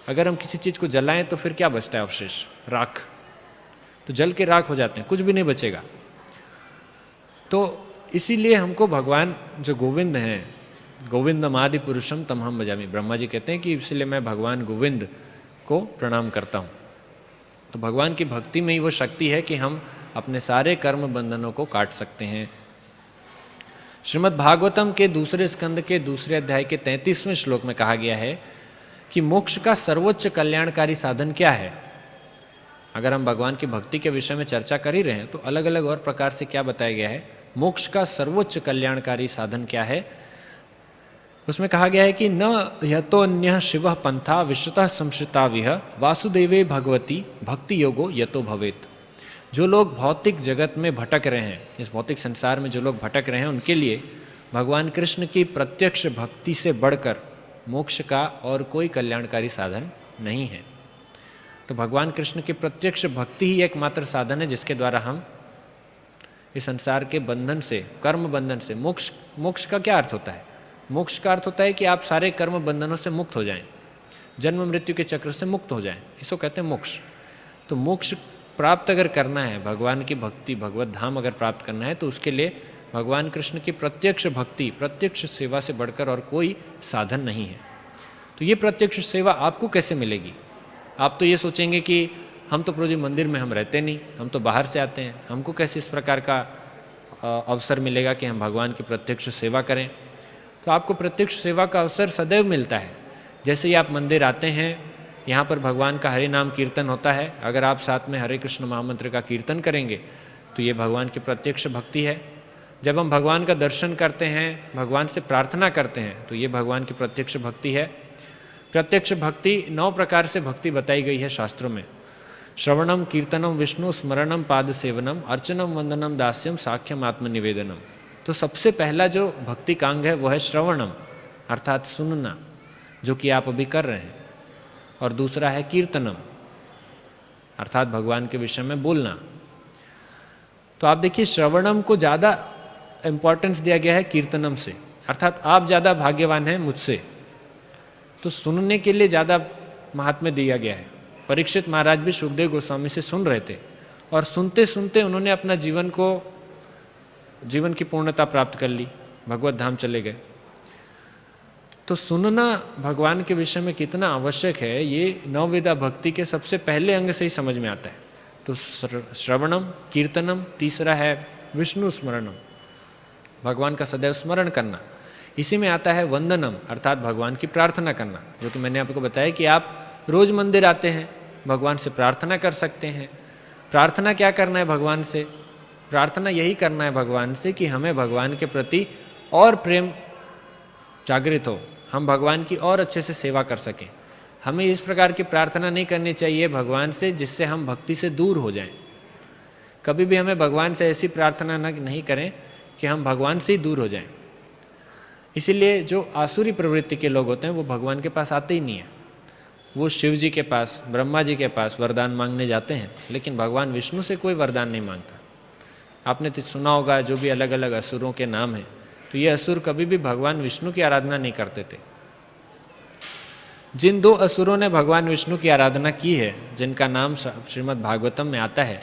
अगर हम किसी चीज़ को जलाएं तो फिर क्या बचता है अवशेष? राख। तो जल के राख हो जाते हैं, कुछ भी नहीं बचेगा। तो इसीलिए हमको भगवान जो गोविंद हैं, गोविंदम आदि पुरुषम तमहम भजामि, ब्रह्मा जी कहते हैं कि इसलिए मैं भगवान गोविंद को प्रणाम करता हूँ। तो भगवान की भक्ति में ही वो शक्ति है कि हम अपने सारे कर्म बंधनों को काट सकते हैं। श्रीमद् भागवतम के दूसरे स्कंद के दूसरे अध्याय के 33वें श्लोक में कहा गया है कि मोक्ष का सर्वोच्च कल्याणकारी साधन क्या है। अगर हम भगवान की भक्ति के विषय में चर्चा कर ही रहे हैं तो अलग अलग और प्रकार से क्या बताया गया है, मोक्ष का सर्वोच्च कल्याणकारी साधन क्या है। उसमें कहा गया है कि न यतोन्यः शिवः पंथा विश्वतः संश्रिताविह वासुदेवे भगवती भक्ति योगो यतो भवेत। जो लोग भौतिक जगत में भटक रहे हैं, इस भौतिक संसार में जो लोग भटक रहे हैं, उनके लिए भगवान कृष्ण की प्रत्यक्ष भक्ति से बढ़कर मोक्ष का और कोई कल्याणकारी साधन नहीं है। तो भगवान कृष्ण की प्रत्यक्ष भक्ति ही एकमात्र साधन है जिसके द्वारा हम इस संसार के बंधन से, कर्म बंधन से, मोक्ष का क्या अर्थ होता है? मोक्ष का अर्थ होता है कि आप सारे कर्म बंधनों से मुक्त हो जाएं, जन्म मृत्यु के चक्र से मुक्त हो जाएं, इसको कहते हैं मोक्ष। तो मोक्ष प्राप्त अगर करना है, भगवान की भक्ति, भगवत धाम अगर प्राप्त करना है, तो उसके लिए भगवान कृष्ण की प्रत्यक्ष भक्ति, प्रत्यक्ष सेवा से बढ़कर और कोई साधन नहीं है। तो ये प्रत्यक्ष सेवा आपको कैसे मिलेगी? आप तो ये सोचेंगे कि हम तो प्रभु जी मंदिर में हम रहते नहीं, हम तो बाहर से आते हैं, हमको कैसे इस प्रकार का अवसर मिलेगा कि हम भगवान की प्रत्यक्ष सेवा करें। तो आपको प्रत्यक्ष सेवा का अवसर सदैव मिलता है। जैसे ही आप मंदिर आते हैं, यहाँ पर भगवान का हरि नाम कीर्तन होता है, अगर आप साथ में हरे कृष्ण महामंत्र का कीर्तन करेंगे तो ये भगवान की प्रत्यक्ष भक्ति है। जब हम भगवान का दर्शन करते हैं, भगवान से प्रार्थना करते हैं, तो ये भगवान की प्रत्यक्ष भक्ति है। प्रत्यक्ष भक्ति 9 प्रकार से भक्ति बताई गई है शास्त्रों में। श्रवणम कीर्तनम विष्णु स्मरणम पाद सेवनम अर्चनम वंदनम दास्यम साख्यम आत्मनिवेदनम। तो सबसे पहला जो भक्ति कांग है वो है श्रवणम, अर्थात सुनना, जो कि आप अभी कर रहे हैं। और दूसरा है कीर्तनम, अर्थात भगवान के विषय में बोलना। तो आप देखिए, श्रवणम को ज़्यादा इम्पोर्टेंस दिया गया है कीर्तनम से, अर्थात आप ज़्यादा भाग्यवान हैं मुझसे। तो सुनने के लिए ज़्यादा महात्म्य दिया गया है। परीक्षित महाराज भी सुखदेव गोस्वामी से सुन रहे थे और सुनते सुनते उन्होंने अपना जीवन की पूर्णता प्राप्त कर ली, भगवत धाम चले गए। तो सुनना भगवान के विषय में कितना आवश्यक है, ये नवविधा भक्ति के सबसे पहले अंग से ही समझ में आता है। तो श्रवणम, कीर्तनम, तीसरा है विष्णु स्मरणम, भगवान का सदैव स्मरण करना। इसी में आता है वंदनम, अर्थात भगवान की प्रार्थना करना, जो कि मैंने आपको बताया कि आप रोज मंदिर आते हैं, भगवान से प्रार्थना कर सकते हैं। प्रार्थना क्या करना है भगवान से? प्रार्थना यही करना है भगवान से कि हमें भगवान के प्रति और प्रेम जागृत हो, हम भगवान की और अच्छे से सेवा कर सकें। हमें इस प्रकार की प्रार्थना नहीं करनी चाहिए भगवान से जिससे हम भक्ति से दूर हो जाएं। कभी भी हमें भगवान से ऐसी प्रार्थना नहीं करें कि हम भगवान से ही दूर हो जाएं। इसीलिए जो आसुरी प्रवृत्ति के लोग होते हैं वो भगवान के पास आते ही नहीं है। वो शिव जी के पास, ब्रह्मा जी के पास वरदान मांगने जाते हैं, लेकिन भगवान विष्णु से कोई वरदान नहीं मांगता। आपने तो सुना होगा जो भी अलग अलग असुरों के नाम हैं, तो ये असुर कभी भी भगवान विष्णु की आराधना नहीं करते थे। जिन 2 असुरों ने भगवान विष्णु की आराधना की है, जिनका नाम श्रीमद् भागवतम में आता है,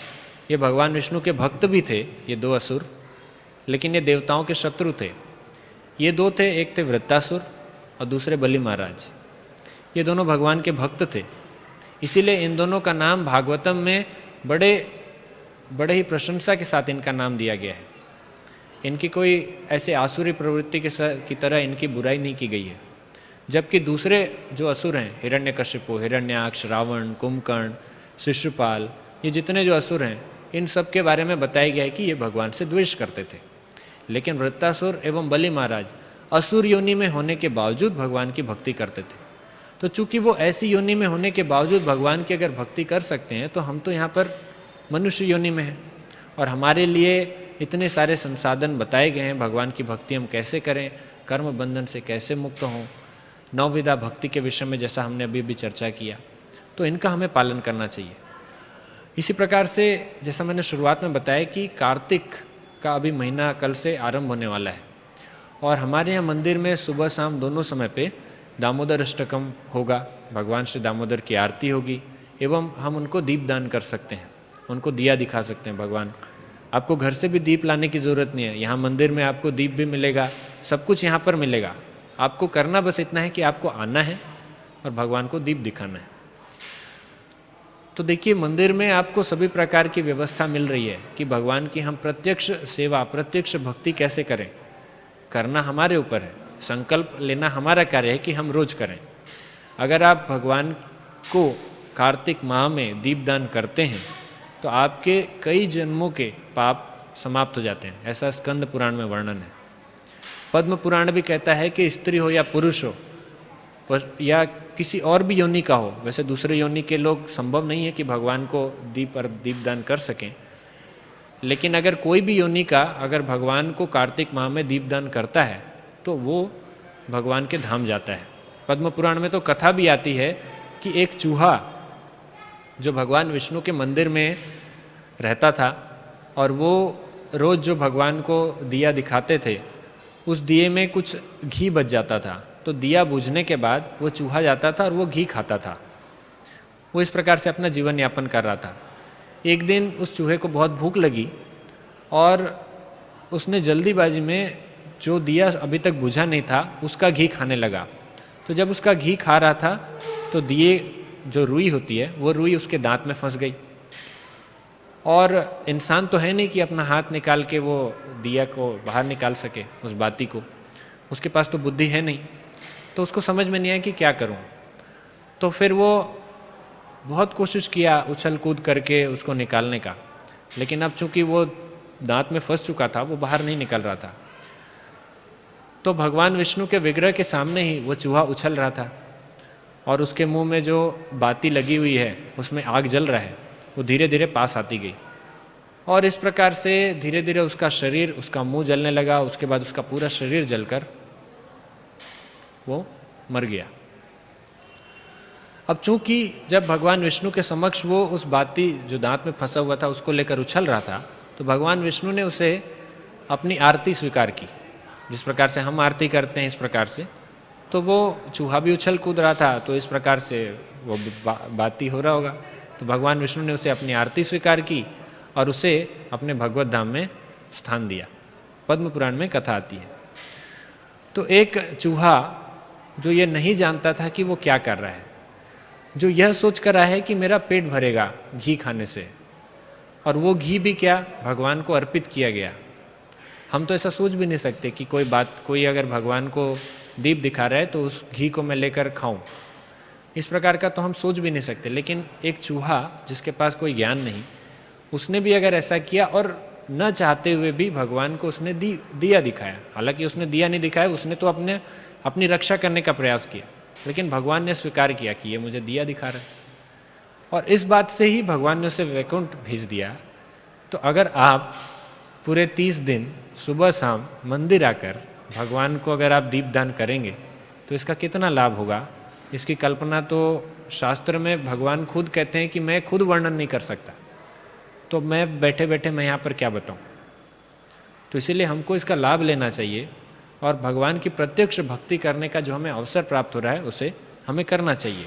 ये भगवान विष्णु के भक्त भी थे ये 2 असुर, लेकिन ये देवताओं के शत्रु थे। ये 2 थे, एक थे वृत्तासुर और दूसरे बलि महाराज। ये दोनों भगवान के भक्त थे, इसीलिए इन दोनों का नाम भागवतम में बड़े ही प्रशंसा के साथ इनका नाम दिया गया है। इनकी कोई ऐसे आसुरी प्रवृत्ति की तरह इनकी बुराई नहीं की गई है। जबकि दूसरे जो असुर हैं, हिरण्यकशिपु, हिरण्याक्ष, रावण, कुंभकर्ण, शिशुपाल, ये जितने जो असुर हैं, इन सब के बारे में बताया गया है कि ये भगवान से द्वेष करते थे। लेकिन वृत्तासुर एवं बलि महाराज असुर योनि में होने के बावजूद भगवान की भक्ति करते थे। तो चूंकि वो ऐसी योनि में होने के बावजूद भगवान की अगर भक्ति कर सकते हैं, तो हम तो यहाँ पर मनुष्य योनि में हैं और हमारे लिए इतने सारे संसाधन बताए गए हैं। भगवान की भक्ति हम कैसे करें, कर्म बंधन से कैसे मुक्त हों, नवविधा भक्ति के विषय में जैसा हमने अभी भी चर्चा किया, तो इनका हमें पालन करना चाहिए। इसी प्रकार से जैसा मैंने शुरुआत में बताया कि कार्तिक का अभी महीना कल से आरंभ होने वाला है और हमारे यहाँ मंदिर में सुबह शाम दोनों समय पे दामोदर अष्टकम होगा, भगवान श्री दामोदर की आरती होगी एवं हम उनको दीप दान कर सकते हैं, उनको दिया दिखा सकते हैं। भगवान, आपको घर से भी दीप लाने की ज़रूरत नहीं है, यहाँ मंदिर में आपको दीप भी मिलेगा, सब कुछ यहाँ पर मिलेगा। आपको करना बस इतना है कि आपको आना है और भगवान को दीप दिखाना है। तो देखिए, मंदिर में आपको सभी प्रकार की व्यवस्था मिल रही है कि भगवान की हम प्रत्यक्ष सेवा, प्रत्यक्ष भक्ति कैसे करें। करना हमारे ऊपर है, संकल्प लेना हमारा कार्य है कि हम रोज करें। अगर आप भगवान को कार्तिक माह में दीपदान करते हैं तो आपके कई जन्मों के पाप समाप्त हो जाते हैं, ऐसा स्कंद पुराण में वर्णन है। पद्म पुराण भी कहता है कि स्त्री हो या पुरुष हो या किसी और भी योनि का हो, वैसे दूसरे योनि के लोग संभव नहीं है कि भगवान को दीपदान कर सकें, लेकिन अगर कोई भी योनि का अगर भगवान को कार्तिक माह में दीपदान करता है तो वो भगवान के धाम जाता है। पद्म पुराण में तो कथा भी आती है कि एक चूहा जो भगवान विष्णु के मंदिर में रहता था और वो रोज़ जो भगवान को दिया दिखाते थे उस दिए में कुछ घी बच जाता था, तो दिया बुझने के बाद वो चूहा जाता था और वो घी खाता था। वो इस प्रकार से अपना जीवन यापन कर रहा था। एक दिन उस चूहे को बहुत भूख लगी और उसने जल्दीबाजी में जो दिया अभी तक बुझा नहीं था उसका घी खाने लगा। तो जब उसका घी खा रहा था तो दिए जो रुई होती है वो रुई उसके दांत में फंस गई, और इंसान तो है नहीं कि अपना हाथ निकाल के वो दिया को बाहर निकाल सके, उस बाती को, उसके पास तो बुद्धि है नहीं। तो उसको समझ में नहीं आया कि क्या करूं। तो फिर वो बहुत कोशिश किया उछल कूद करके उसको निकालने का, लेकिन अब चूंकि वो दांत में फंस चुका था वो बाहर नहीं निकल रहा था। तो भगवान विष्णु के विग्रह के सामने ही वो चूहा उछल रहा था और उसके मुंह में जो बाती लगी हुई है उसमें आग जल रहा है, वो धीरे धीरे पास आती गई और इस प्रकार से धीरे धीरे उसका शरीर, उसका मुंह जलने लगा। उसके बाद उसका पूरा शरीर जलकर वो मर गया। अब चूंकि जब भगवान विष्णु के समक्ष वो उस बाती जो दांत में फंसा हुआ था उसको लेकर उछल रहा था, तो भगवान विष्णु ने उसे अपनी आरती स्वीकार की। जिस प्रकार से हम आरती करते हैं इस प्रकार से, तो वो चूहा भी उछल कूद रहा था, तो इस प्रकार से वो बाती हो रहा होगा। तो भगवान विष्णु ने उसे अपनी आरती स्वीकार की और उसे अपने भगवत धाम में स्थान दिया। पद्म पुराण में कथा आती है। तो एक चूहा जो ये नहीं जानता था कि वो क्या कर रहा है, जो यह सोच कर रहा है कि मेरा पेट भरेगा घी खाने से, और वो घी भी क्या, भगवान को अर्पित किया गया। हम तो ऐसा सोच भी नहीं सकते कि कोई अगर भगवान को दीप दिखा रहा है तो उस घी को मैं लेकर खाऊं, इस प्रकार का तो हम सोच भी नहीं सकते। लेकिन एक चूहा जिसके पास कोई ज्ञान नहीं, उसने भी अगर ऐसा किया और न चाहते हुए भी भगवान को उसने दिया दिखाया। हालांकि उसने दिया नहीं दिखाया, उसने तो अपनी रक्षा करने का प्रयास किया, लेकिन भगवान ने स्वीकार किया कि ये मुझे दिया दिखा रहा है, और इस बात से ही भगवान ने उसे वैकुंठ भेज दिया। तो अगर आप पूरे 30 दिन सुबह शाम मंदिर आकर भगवान को अगर आप दीपदान करेंगे तो इसका कितना लाभ होगा, इसकी कल्पना तो शास्त्र में भगवान खुद कहते हैं कि मैं खुद वर्णन नहीं कर सकता, तो मैं बैठे बैठे मैं यहाँ पर क्या बताऊँ। तो इसीलिए हमको इसका लाभ लेना चाहिए और भगवान की प्रत्यक्ष भक्ति करने का जो हमें अवसर प्राप्त हो रहा है उसे हमें करना चाहिए।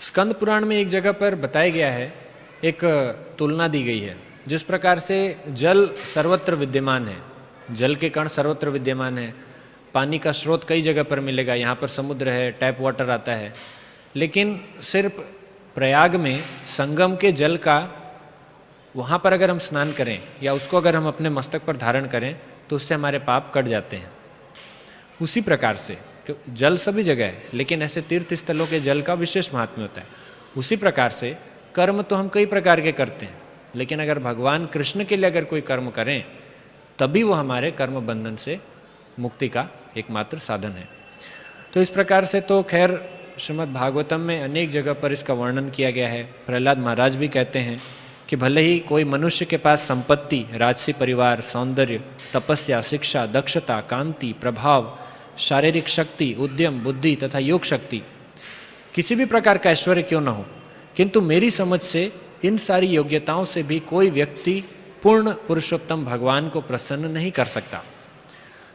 स्कंद पुराण में एक जगह पर बताया गया है, एक तुलना दी गई है। जिस प्रकार से जल सर्वत्र विद्यमान है, जल के कण सर्वत्र विद्यमान है, पानी का स्रोत कई जगह पर मिलेगा, यहाँ पर समुद्र है, टैप वाटर आता है, लेकिन सिर्फ प्रयाग में संगम के जल का वहाँ पर अगर हम स्नान करें या उसको अगर हम अपने मस्तक पर धारण करें तो उससे हमारे पाप कट जाते हैं। उसी प्रकार से जल सभी जगह है, लेकिन ऐसे तीर्थ स्थलों के जल का विशेष महात्म्य होता है। उसी प्रकार से कर्म तो हम कई प्रकार के करते हैं, लेकिन अगर भगवान कृष्ण के लिए अगर कोई कर्म करें तभी वो हमारे कर्म बंधन से मुक्ति का एकमात्र साधन है। तो इस प्रकार से तो खैर श्रीमद् भागवतम में अनेक जगह पर इसका वर्णन किया गया है। प्रहलाद महाराज भी कहते हैं कि भले ही कोई मनुष्य के पास संपत्ति, राजसी परिवार, सौंदर्य, तपस्या, शिक्षा, दक्षता, कांति, प्रभाव, शारीरिक शक्ति, उद्यम, बुद्धि तथा योग शक्ति, किसी भी प्रकार का ऐश्वर्य क्यों न हो, किंतु मेरी समझ से इन सारी योग्यताओं से भी कोई व्यक्ति पूर्ण पुरुषोत्तम भगवान को प्रसन्न नहीं कर सकता।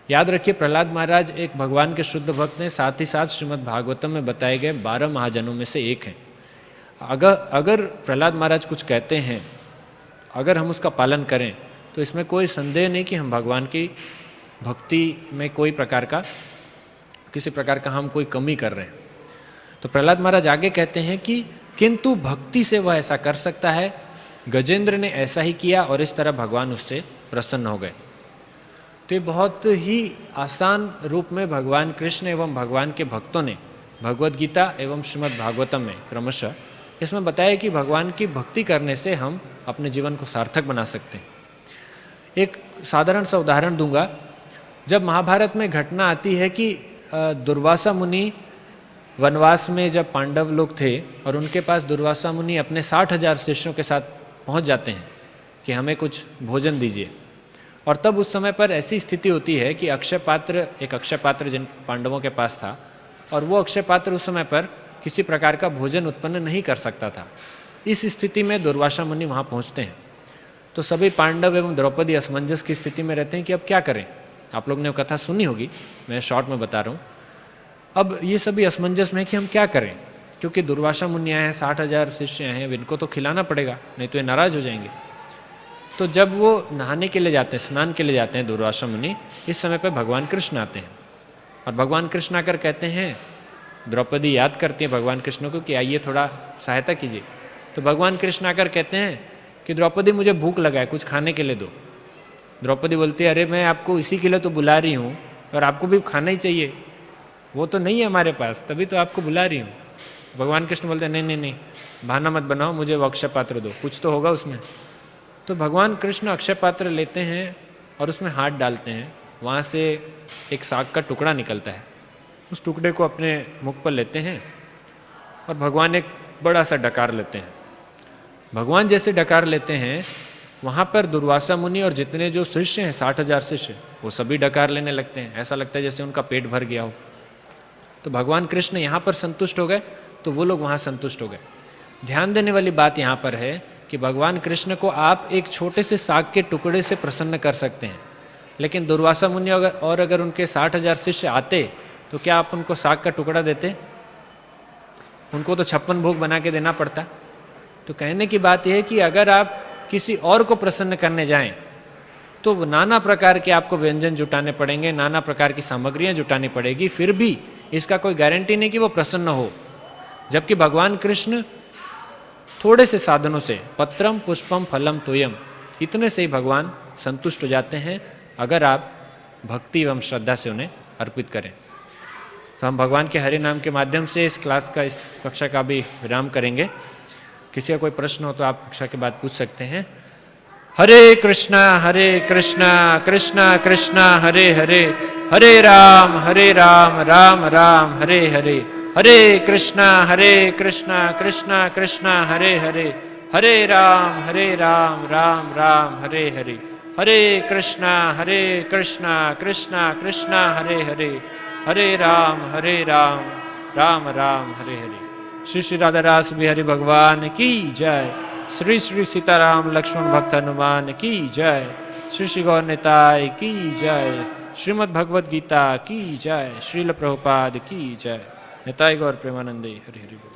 याद रखिए, प्रहलाद महाराज एक भगवान के शुद्ध भक्त हैं, साथ ही साथ श्रीमद् भागवतम में बताए गए 12 महाजनों में से एक हैं। अगर प्रहलाद महाराज कुछ कहते हैं, अगर हम उसका पालन करें तो इसमें कोई संदेह नहीं कि हम भगवान की भक्ति में किसी प्रकार का हम कोई कमी कर रहे हैं। तो प्रहलाद महाराज आगे कहते हैं कि किंतु भक्ति से वह ऐसा कर सकता है। गजेंद्र ने ऐसा ही किया और इस तरह भगवान उससे प्रसन्न हो गए। तो ये बहुत ही आसान रूप में भगवान कृष्ण एवं भगवान के भक्तों ने भगवद गीता एवं श्रीमद् भागवतम में क्रमशः इसमें बताया कि भगवान की भक्ति करने से हम अपने जीवन को सार्थक बना सकते हैं। एक साधारण सा उदाहरण दूंगा। जब महाभारत में घटना आती है कि दुर्वासा मुनि वनवास में जब पांडव लोग थे और उनके पास दुर्वासा मुनि अपने 60,000 शिष्यों के साथ पहुंच जाते हैं कि हमें कुछ भोजन दीजिए, और तब उस समय पर ऐसी स्थिति होती है कि एक अक्षय पात्र जिन पांडवों के पास था, और वो अक्षय पात्र उस समय पर किसी प्रकार का भोजन उत्पन्न नहीं कर सकता था। इस स्थिति में दुर्वासा मुनि वहाँ पहुँचते हैं। तो सभी पांडव एवं द्रौपदी असमंजस की स्थिति में रहते हैं कि अब क्या करें। आप लोग ने वो कथा सुनी होगी, मैं शॉर्ट में बता रहा हूँ। अब ये सभी असमंजस में कि हम क्या करें, क्योंकि दुर्वासा मुनि आए हैं, 60,000 शिष्य हैं, इनको तो खिलाना पड़ेगा, नहीं तो ये नाराज हो जाएंगे। तो जब वो नहाने के लिए जाते हैं, स्नान के लिए जाते हैं दुर्वासा मुनि, इस समय पर भगवान कृष्ण आते हैं और भगवान कृष्ण आकर कहते हैं, द्रौपदी याद करती है भगवान कृष्ण को कि आइए थोड़ा सहायता कीजिए। तो भगवान कृष्ण आकर कहते हैं कि द्रौपदी मुझे भूख लगा है, कुछ खाने के लिए दो। द्रौपदी बोलती है, अरे मैं आपको इसी के लिए तो बुला रही हूँ और आपको भी खाना ही चाहिए, वो तो नहीं है हमारे पास, तभी तो आपको बुला रही हूँ। भगवान कृष्ण बोलते हैं, नहीं नहीं नहीं, बहाना मत बनाओ, मुझे वो अक्षय पात्र दो, कुछ तो होगा उसमें। तो भगवान कृष्ण अक्षय पात्र लेते हैं और उसमें हाथ डालते हैं, वहाँ से एक साग का टुकड़ा निकलता है। उस टुकड़े को अपने मुख पर लेते हैं और भगवान एक बड़ा सा डकार लेते हैं। भगवान जैसे डकार लेते हैं, वहाँ पर दुर्वासा मुनि और जितने जो शिष्य हैं, 60,000 शिष्य, वो सभी डकार लेने लगते हैं। ऐसा लगता है जैसे उनका पेट भर गया हो। तो भगवान कृष्ण यहाँ पर संतुष्ट हो गए, तो वो लोग वहाँ संतुष्ट हो गए। ध्यान देने वाली बात यहाँ पर है कि भगवान कृष्ण को आप एक छोटे से साग के टुकड़े से प्रसन्न कर सकते हैं, लेकिन दुर्वासा मुनि अगर उनके 60,000 शिष्य आते तो क्या आप उनको साग का टुकड़ा देते? उनको तो 56 भोग बना के देना पड़ता। तो कहने की बात यह है कि अगर आप किसी और को प्रसन्न करने जाएं तो नाना प्रकार के आपको व्यंजन जुटाने पड़ेंगे, नाना प्रकार की सामग्रियां जुटानी पड़ेगी, फिर भी इसका कोई गारंटी नहीं कि वो प्रसन्न हो। जबकि भगवान कृष्ण थोड़े से साधनों से, पत्रम पुष्पम फलम तोयम, इतने से ही भगवान संतुष्ट हो जाते हैं अगर आप भक्ति एवं श्रद्धा से उन्हें अर्पित करें। तो हम भगवान के हरि नाम के माध्यम से इस कक्षा का भी विराम करेंगे। किसी का कोई प्रश्न हो तो आप कक्षा के बाद पूछ सकते हैं। हरे कृष्णा कृष्णा कृष्णा हरे हरे, हरे राम राम राम हरे हरे, हरे कृष्णा कृष्णा कृष्णा हरे हरे, हरे राम राम राम हरे हरे, हरे कृष्णा कृष्णा कृष्णा हरे हरे, हरे राम राम राम हरे हरे। श्री श्री राधा रास बिहारी भगवान की जय। श्री श्री सीताराम लक्ष्मण भक्त हनुमान की जय। श्री श्री गौर निताय की जय। श्रीमद् भगवद गीता की जय। श्रील प्रभुपाद की जय। निताय गौर प्रेमानंदे। हरि हरि बोल।